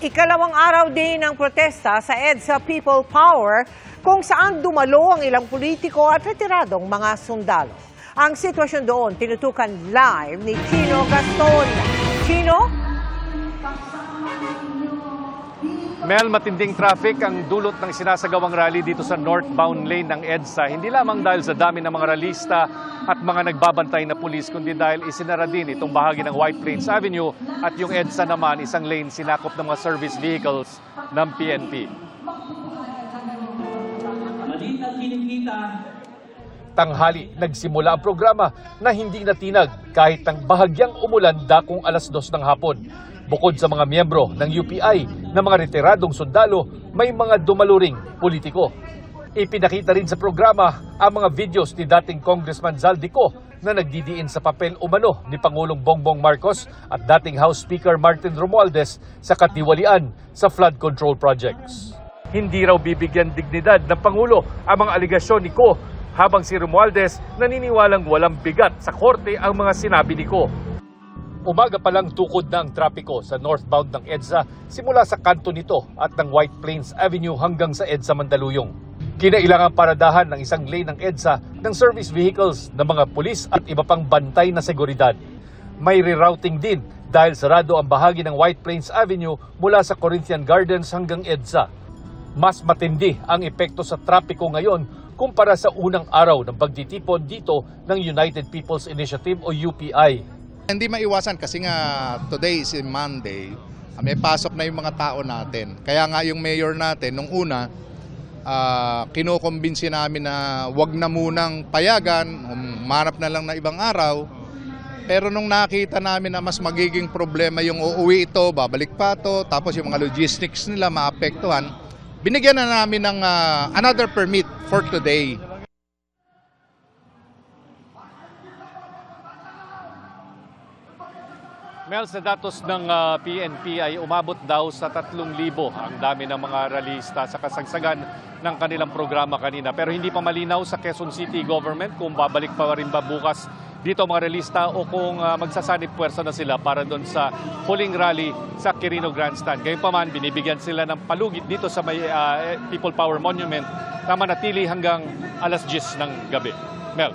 Ikalawang araw din ng protesta sa EDSA People Power kung saan dumalo ang ilang politiko at retiradong mga sundalo. Ang sitwasyon doon tinutukan live ni Chino Gaston. Chino? Mel, matinding traffic ang dulot ng sinasagawang rally dito sa northbound lane ng EDSA. Hindi lamang dahil sa dami ng mga ralista at mga nagbabantay na pulis, kundi dahil isinara din itong bahagi ng White Plains Avenue at yung EDSA naman isang lane sinakop ng mga service vehicles ng PNP. Tanghali, nagsimula ang programa na hindi natinag kahit ang bahagyang umulan dakong 2:00 ng hapon. Bukod sa mga miyembro ng UPI na mga retiradong sundalo, may mga dumaluring politiko. Ipinakita rin sa programa ang mga videos ni dating Congressman Zaldico na nagdidiin sa papel umano ni Pangulong Bongbong Marcos at dating House Speaker Martin Romualdez sa katiwalian sa flood control projects. Hindi raw bibigyan dignidad ng Pangulo ang mga aligasyon ni Ko, habang si Romualdez naniniwalang walang bigat sa korte ang mga sinabi ni Ko. Umaga pa lang tukod na ang trapiko sa northbound ng EDSA simula sa kanto nito at ng White Plains Avenue hanggang sa EDSA Mandaluyong. Kinailangan paradahan ng isang lane ng EDSA ng service vehicles ng mga pulis at iba pang bantay na seguridad. May rerouting din dahil sarado ang bahagi ng White Plains Avenue mula sa Corinthian Gardens hanggang EDSA. Mas matindi ang epekto sa trapiko ngayon kumpara sa unang araw ng pagtitipon dito ng United People's Initiative o UPI. Hindi maiwasan kasi nga today is Monday, may pasok na yung mga tao natin. Kaya nga yung mayor natin, nung una, kinukumbinsi namin na wag na munang payagan, umarap na lang na ibang araw. Pero nung nakita namin na mas magiging problema yung uuwi ito, babalik pa ito, tapos yung mga logistics nila maapektuhan, binigyan na namin ng another permit for today. Mel, sa datos ng PNP ay umabot daw sa 3,000 ang dami ng mga ralista sa kasagsagan ng kanilang programa kanina. Pero hindi pa malinaw sa Quezon City government kung babalik pa rin ba bukas dito ang mga ralista o kung magsasanib puwersa na sila para doon sa huling rally sa Quirino Grandstand. Gayunpaman, binibigyan sila ng palugit dito sa may People Power Monument na manatili hanggang 10:00 ng gabi. Mel.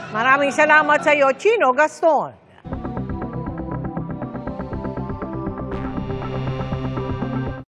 Maraming salamat sa iyo, Chino Gaston.